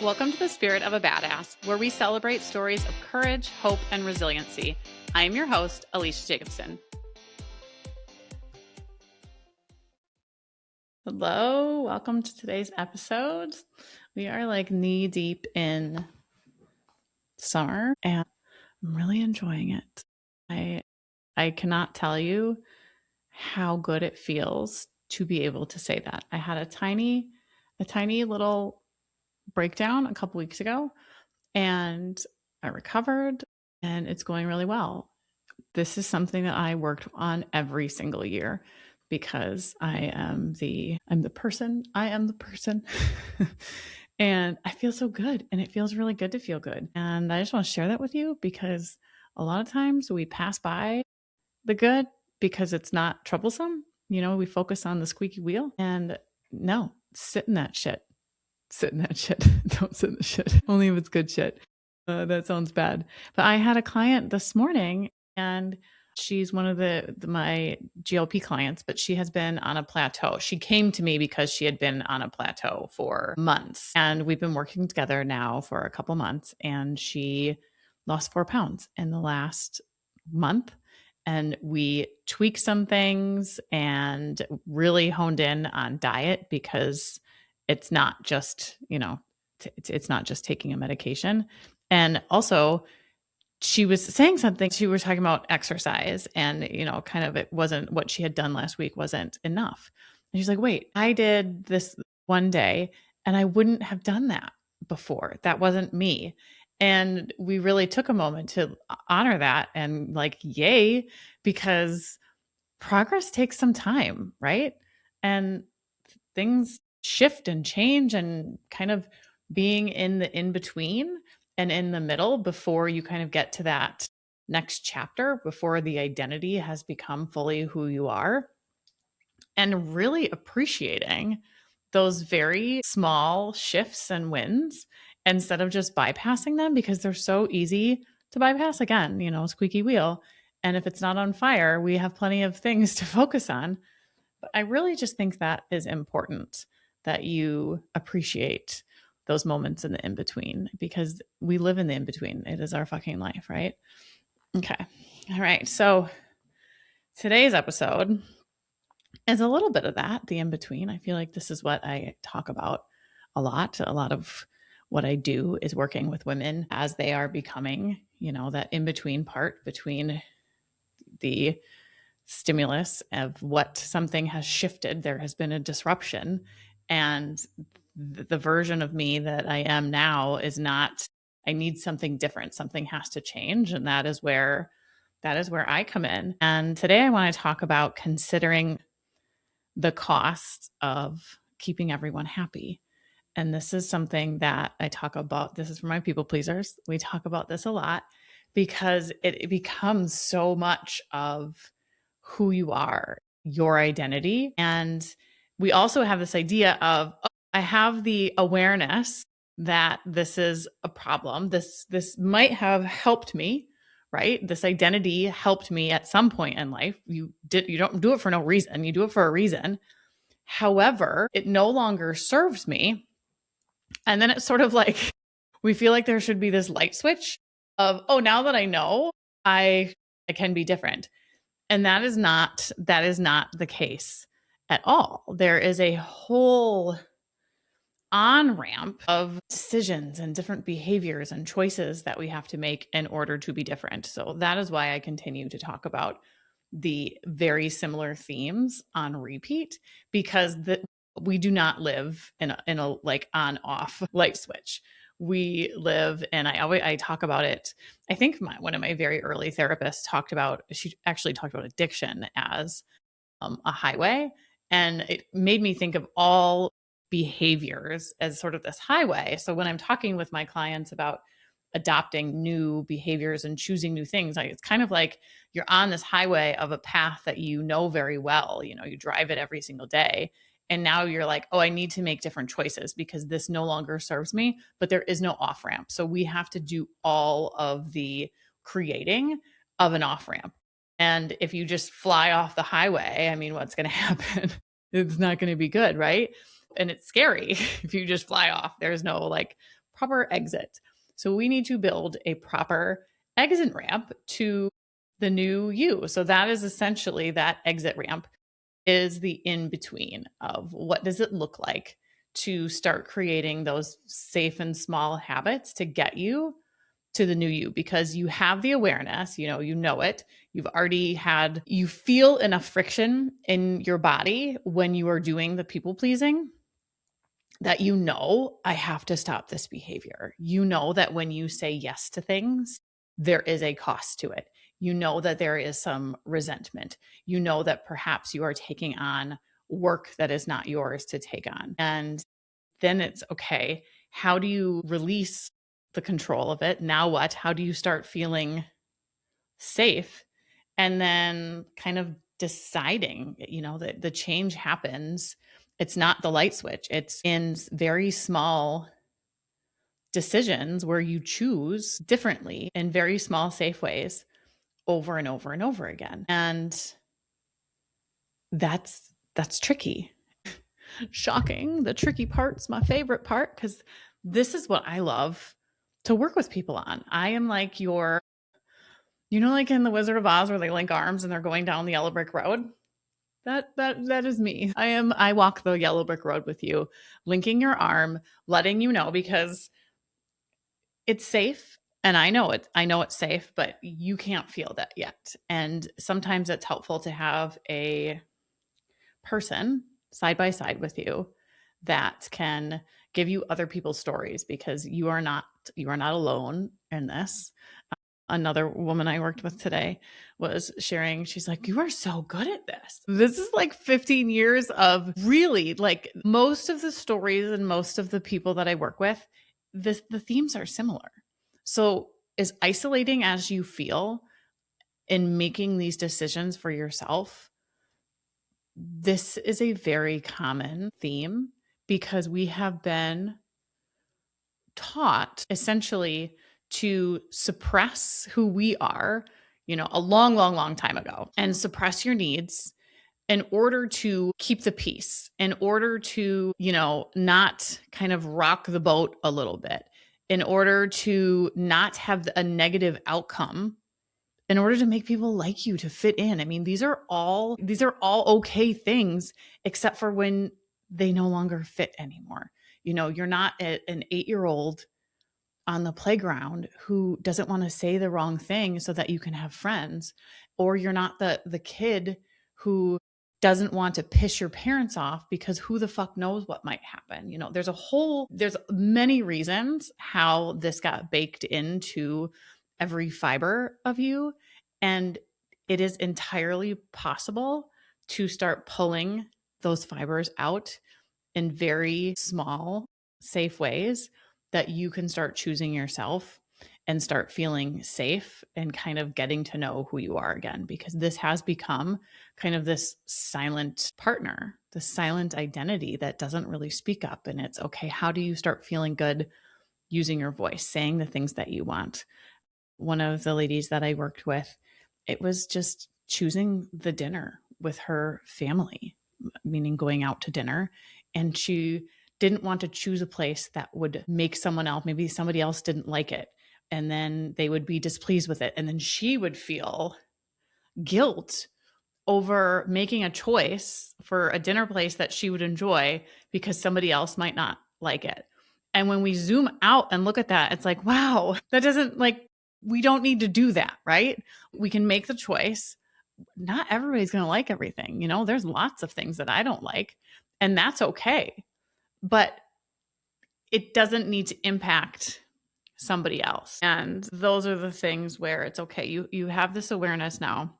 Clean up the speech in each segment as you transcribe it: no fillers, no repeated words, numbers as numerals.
Welcome to the Spirit of a Badass, where we celebrate stories of courage, hope, and resiliency. I am your host, Alecia Jacobson. Hello, welcome to today's episode. We are like knee deep in summer and I'm really enjoying it. I cannot tell you how good it feels to be able to say that. I had a tiny little breakdown a couple weeks ago and I recovered and it's going really well. This is something that I worked on every single year because I'm the person. I am the person. And I feel so good and it feels really good to feel good. And I just want to share that with you because a lot of times we pass by the good because it's not troublesome. You know, we focus on the squeaky wheel and no, sit in that shit. Sit in that shit. Don't sit in the shit. Only if it's good shit. That sounds bad. But I had a client this morning and she's one of my GLP clients, but she has been on a plateau. She came to me because she had been on a plateau for months. And we've been working together now for a couple months. And she lost 4 pounds in the last month. And we tweaked some things and really honed in on diet because it's not just, it's not just taking a medication. And also, she was saying something. She was talking about exercise and, kind of it wasn't what she had done last week wasn't enough. And she's like, wait, I did this one day and I wouldn't have done that before. That wasn't me. And we really took a moment to honor that and like, yay, because progress takes some time, right? And things shift and change and kind of being in the in between and in the middle before you kind of get to that next chapter, before the identity has become fully who you are, and really appreciating those very small shifts and wins instead of just bypassing them because they're so easy to bypass. Again, squeaky wheel. And if it's not on fire, we have plenty of things to focus on. But I really just think that is important that you appreciate those moments in the in between because we live in the in between. It is our fucking life, right? Okay. All right. So today's episode is a little bit of that, the in between. I feel like this is what I talk about a lot. A lot of what I do is working with women as they are becoming, that in between part between the stimulus of what something has shifted. There has been a disruption. And the version of me that I am now is not, I need something different. Something has to change. And that is where I come in. And today I want to talk about considering the cost of keeping everyone happy. And this is something that I talk about. This is for my people pleasers. We talk about this a lot because it becomes so much of who you are, your identity. And we also have this idea of, oh, I have the awareness that this is a problem. This might have helped me, right? This identity helped me at some point in life. You don't do it for no reason. You do it for a reason. However, it no longer serves me. And then it's sort of like we feel like there should be this light switch of, oh, now that I know, I can be different. And that is not the case at all. There is a whole on-ramp of decisions and different behaviors and choices that we have to make in order to be different. So that is why I continue to talk about the very similar themes on repeat, because we do not live in a like on off light switch. We live, and I talk about it. I think one of my very early therapists she actually talked about addiction as a highway. And it made me think of all behaviors as sort of this highway. So when I'm talking with my clients about adopting new behaviors and choosing new things, it's kind of like you're on this highway of a path that you know very well. You drive it every single day. And now you're like, oh, I need to make different choices because this no longer serves me, but there is no off ramp. So we have to do all of the creating of an off ramp. And if you just fly off the highway, what's going to happen? It's not going to be good, right? And it's scary if you just fly off. There's no like proper exit. So we need to build a proper exit ramp to the new you. So that is essentially that exit ramp is the in between of what does it look like to start creating those safe and small habits to get you to the new you, because you have the awareness, you know it. You feel enough friction in your body when you are doing the people pleasing that I have to stop this behavior. You know that when you say yes to things, there is a cost to it. You know that there is some resentment. You know that perhaps you are taking on work that is not yours to take on. And then it's okay. How do you release the control of it? Now what? How do you start feeling safe? And then kind of deciding, that the change happens. It's not the light switch. It's in very small decisions where you choose differently in very small, safe ways over and over and over again. And that's tricky. Shocking. The tricky part's my favorite part, because this is what I love to work with people on. I am like like in the Wizard of Oz where they link arms and they're going down the yellow brick road. That is me. I walk the yellow brick road with you, linking your arm, letting you know, because it's safe. And I know it's safe, but you can't feel that yet. And sometimes it's helpful to have a person side by side with you that can give you other people's stories, because you are not alone in this. Another woman I worked with today was sharing, she's like, you are so good at this. This is like 15 years of really, like, most of the stories and most of the people that I work with, the themes are similar. So as isolating as you feel in making these decisions for yourself, this is a very common theme, because we have been taught essentially to suppress who we are, a long, long, long time ago, and suppress your needs in order to keep the peace, in order to, not kind of rock the boat a little bit, in order to not have a negative outcome, in order to make people like you, to fit in. I mean, these are all okay things, except for when they no longer fit anymore. You're not an 8-year-old on the playground who doesn't want to say the wrong thing so that you can have friends, or you're not the kid who doesn't want to piss your parents off, because who the fuck knows what might happen. There's many reasons how this got baked into every fiber of you, and it is entirely possible to start pulling those fibers out in very small, safe ways that you can start choosing yourself and start feeling safe and kind of getting to know who you are again, because this has become kind of this silent partner, the silent identity that doesn't really speak up. And it's okay. How do you start feeling good using your voice, saying the things that you want? One of the ladies that I worked with, it was just choosing the dinner with her family, meaning going out to dinner. And she didn't want to choose a place that would make someone else, maybe somebody else didn't like it, and then they would be displeased with it. And then she would feel guilt over making a choice for a dinner place that she would enjoy because somebody else might not like it. And when we zoom out and look at that, it's like, wow, that doesn't, like, we don't need to do that, right? We can make the choice. Not everybody's going to like everything. There's lots of things that I don't like, and that's okay. But it doesn't need to impact somebody else. And those are the things where it's okay. You have this awareness now.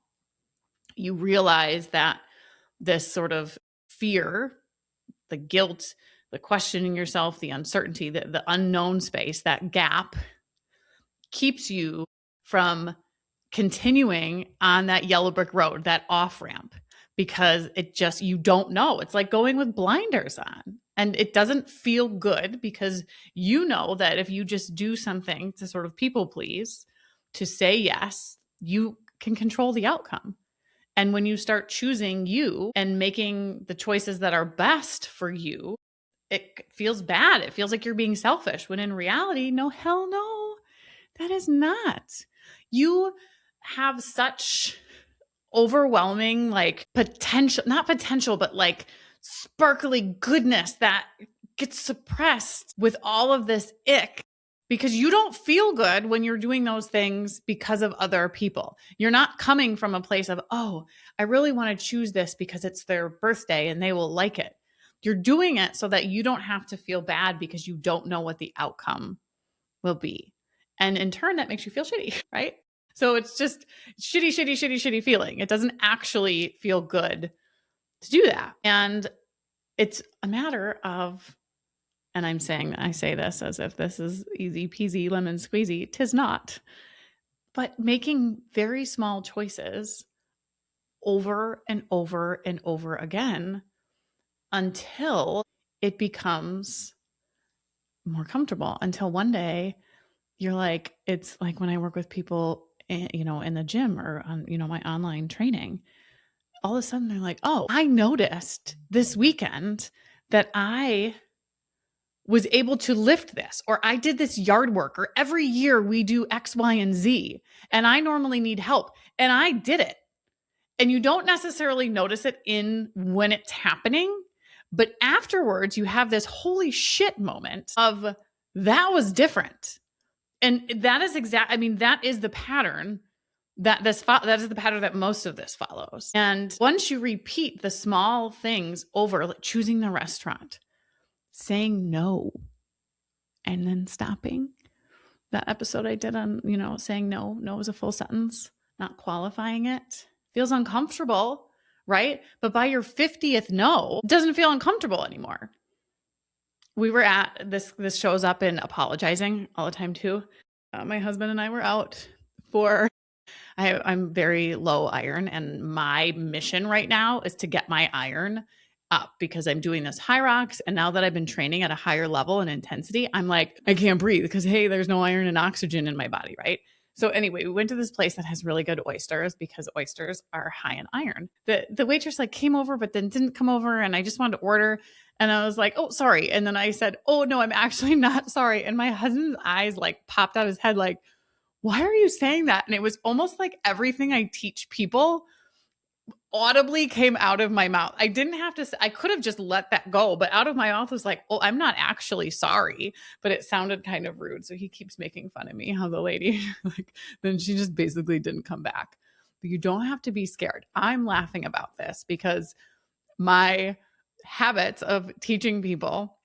You realize that this sort of fear, the guilt, the questioning yourself, the uncertainty, the unknown space, that gap keeps you from continuing on that yellow brick road, that off ramp, because you don't know. It's like going with blinders on, and it doesn't feel good, because you know that if you just do something to sort of people please, to say yes, you can control the outcome. And when you start choosing you and making the choices that are best for you, it feels bad. It feels like you're being selfish when in reality, no, hell no, that is not. You have such overwhelming, like potential, not potential, but like sparkly goodness that gets suppressed with all of this ick because you don't feel good when you're doing those things because of other people. You're not coming from a place of, oh, I really want to choose this because it's their birthday and they will like it. You're doing it so that you don't have to feel bad because you don't know what the outcome will be. And in turn, that makes you feel shitty, right? So it's just shitty feeling. It doesn't actually feel good to do that. And it's a matter of, and I say this as if this is easy peasy lemon squeezy. 'Tis not. But making very small choices over and over and over again until it becomes more comfortable, until one day you're like, it's like when I work with people, in the gym or on, my online training, all of a sudden they're like, oh, I noticed this weekend that I was able to lift this, or I did this yard work, or every year we do X, Y, and Z, and I normally need help, and I did it. And you don't necessarily notice it in when it's happening, but afterwards you have this holy shit moment of that was different. And that is that is the pattern that is the pattern that most of this follows. And once you repeat the small things over, like choosing the restaurant, saying no, and then stopping. That episode I did on, saying no is a full sentence, not qualifying it. Feels uncomfortable, right? But by your 50th no, it doesn't feel uncomfortable anymore. We were at this shows up in apologizing all the time too. My husband and I were out for, I'm very low iron, and my mission right now is to get my iron up because I'm doing this high rocks. And now that I've been training at a higher level and intensity, I'm like, I can't breathe because, hey, there's no iron and oxygen in my body, right? So anyway, we went to this place that has really good oysters because oysters are high in iron. The waitress like came over, but then didn't come over, and I just wanted to order. And I was like, oh, sorry. And then I said, oh, no, I'm actually not sorry. And my husband's eyes like popped out of his head like, why are you saying that? And it was almost like everything I teach people audibly came out of my mouth. I didn't have to, I could have just let that go, but out of my mouth was like, oh, I'm not actually sorry, but it sounded kind of rude. So he keeps making fun of me, how the lady, like, then she just basically didn't come back. But you don't have to be scared. I'm laughing about this because my habits of teaching people,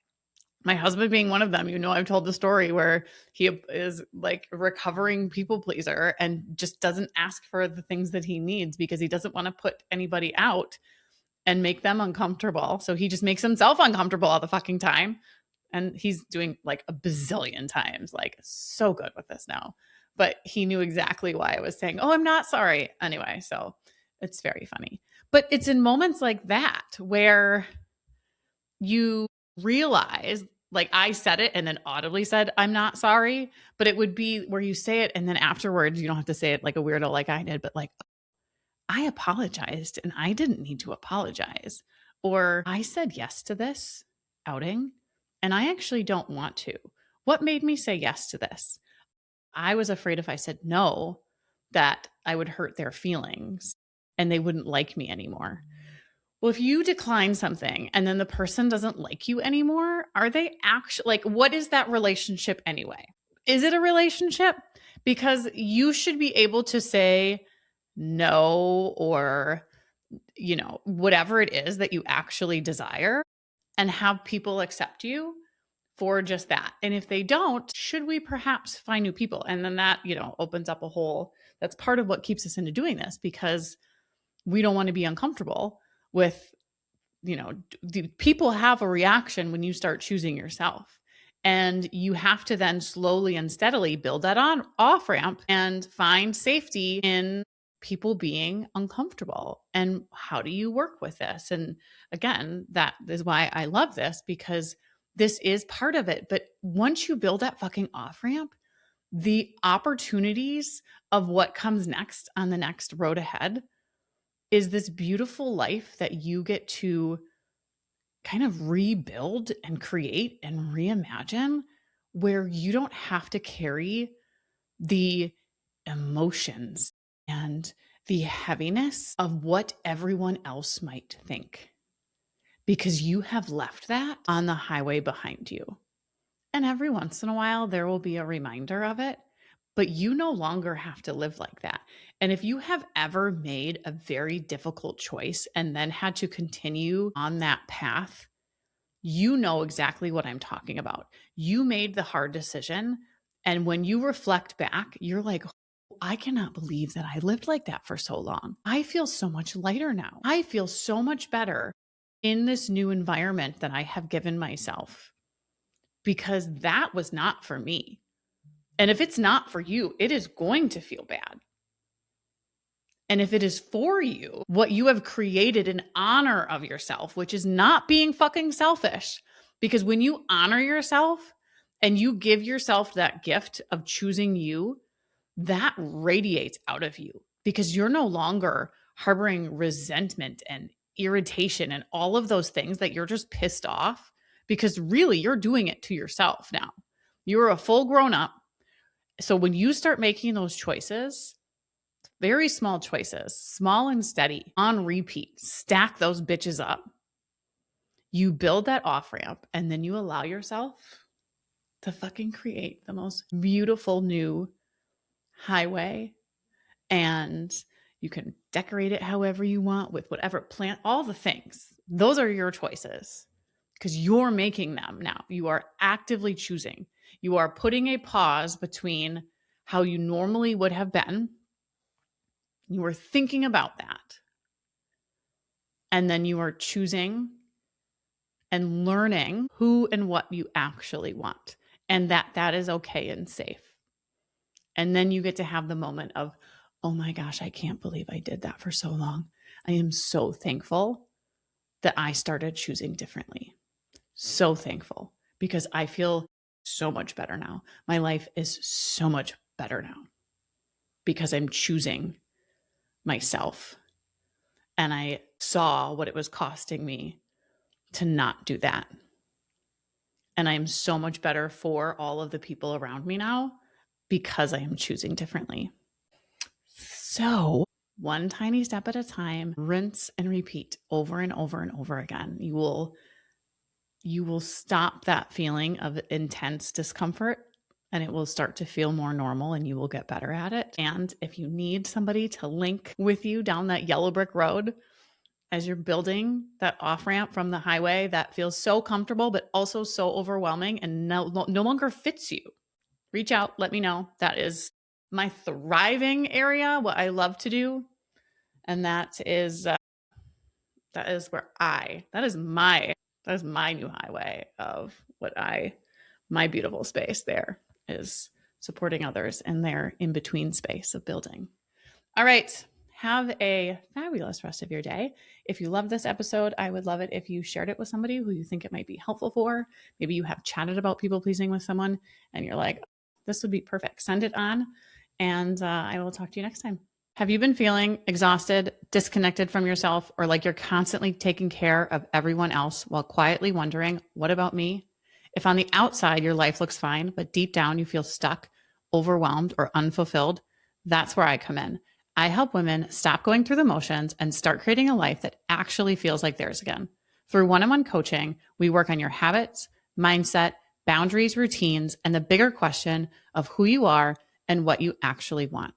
my husband being one of them, I've told the story where he is like a recovering people pleaser and just doesn't ask for the things that he needs because he doesn't want to put anybody out and make them uncomfortable. So he just makes himself uncomfortable all the fucking time. And he's doing like a bazillion times, like so good with this now. But he knew exactly why I was saying, oh, I'm not sorry. Anyway, so it's very funny. But it's in moments like that where you realize, like I said it and then audibly said, I'm not sorry, but it would be where you say it and then afterwards, you don't have to say it like a weirdo like I did, but like, I apologized and I didn't need to apologize. Or I said yes to this outing and I actually don't want to. What made me say yes to this? I was afraid if I said no, that I would hurt their feelings and they wouldn't like me anymore. Well, if you decline something and then the person doesn't like you anymore, are they actually like, what is that relationship anyway? Is it a relationship? Because you should be able to say no or, whatever it is that you actually desire and have people accept you for just that. And if they don't, should we perhaps find new people? And then that, opens up a whole, that's part of what keeps us into doing this because we don't want to be uncomfortable with, people have a reaction when you start choosing yourself. And you have to then slowly and steadily build that on off ramp and find safety in people being uncomfortable. And how do you work with this? And again, that is why I love this because this is part of it. But once you build that fucking off ramp, the opportunities of what comes next on the next road ahead is this beautiful life that you get to kind of rebuild and create and reimagine where you don't have to carry the emotions and the heaviness of what everyone else might think, because you have left that on the highway behind you. And every once in a while, there will be a reminder of it, but you no longer have to live like that. And if you have ever made a very difficult choice and then had to continue on that path, you know exactly what I'm talking about. You made the hard decision. And when you reflect back, you're like, I cannot believe that I lived like that for so long. I feel so much lighter now. I feel so much better in this new environment that I have given myself, because that was not for me. And if it's not for you, it is going to feel bad. And if it is for you, what you have created in honor of yourself, which is not being fucking selfish, because when you honor yourself and you give yourself that gift of choosing you, that radiates out of you, because you're no longer harboring resentment and irritation and all of those things that you're just pissed off, because really you're doing it to yourself now. You're a full grown up. So when you start making those choices, very small choices, small and steady, on repeat, stack those bitches up. You build that off ramp, and then you allow yourself to fucking create the most beautiful new highway. And you can decorate it however you want, with whatever plant, all the things. Those are your choices, because you're making them now. You are actively choosing. You are putting a pause between how you normally would have been. You are thinking about that. And then you are choosing and learning who and what you actually want, and that is okay and safe. And then you get to have the moment of, oh my gosh, I can't believe I did that for so long. I am so thankful that I started choosing differently. So thankful, because I feel so much better now. My life is so much better now because I'm choosing myself. And I saw what it was costing me to not do that. And I am so much better for all of the people around me now because I am choosing differently. So, one tiny step at a time, rinse and repeat over and over and over again. You will stop that feeling of intense discomfort, and it will start to feel more normal, and you will get better at it. And if you need somebody to link with you down that yellow brick road as you're building that off ramp from the highway that feels so comfortable, but also so overwhelming and no longer fits you, reach out, let me know. That is my thriving area, what I love to do. And that is my new highway of my beautiful space there is supporting others in their in-between space of building. All right. Have a fabulous rest of your day. If you love this episode, I would love it if you shared it with somebody who you think it might be helpful for. Maybe you have chatted about people pleasing with someone and you're like, this would be perfect. Send it on, and I will talk to you next time. Have you been feeling exhausted, disconnected from yourself, or like you're constantly taking care of everyone else while quietly wondering, what about me? If on the outside your life looks fine, but deep down you feel stuck, overwhelmed, or unfulfilled, that's where I come in. I help women stop going through the motions and start creating a life that actually feels like theirs again. Through one-on-one coaching, we work on your habits, mindset, boundaries, routines, and the bigger question of who you are and what you actually want.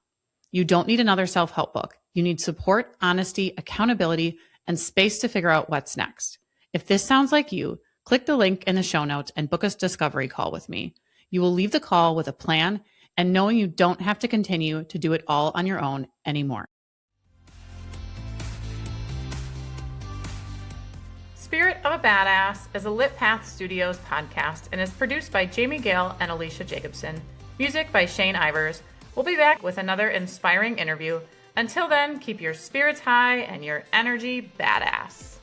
You don't need another self-help book. You need support, honesty, accountability, and space to figure out what's next. If this sounds like you, click the link in the show notes and book a discovery call with me. You will leave the call with a plan and knowing you don't have to continue to do it all on your own anymore. Spirit of a Badass is a Lit Path Studios podcast and is produced by Jamie Gale and Alecia Jacobson. Music by Shane Ivers. We'll be back with another inspiring interview. Until then, keep your spirits high and your energy badass.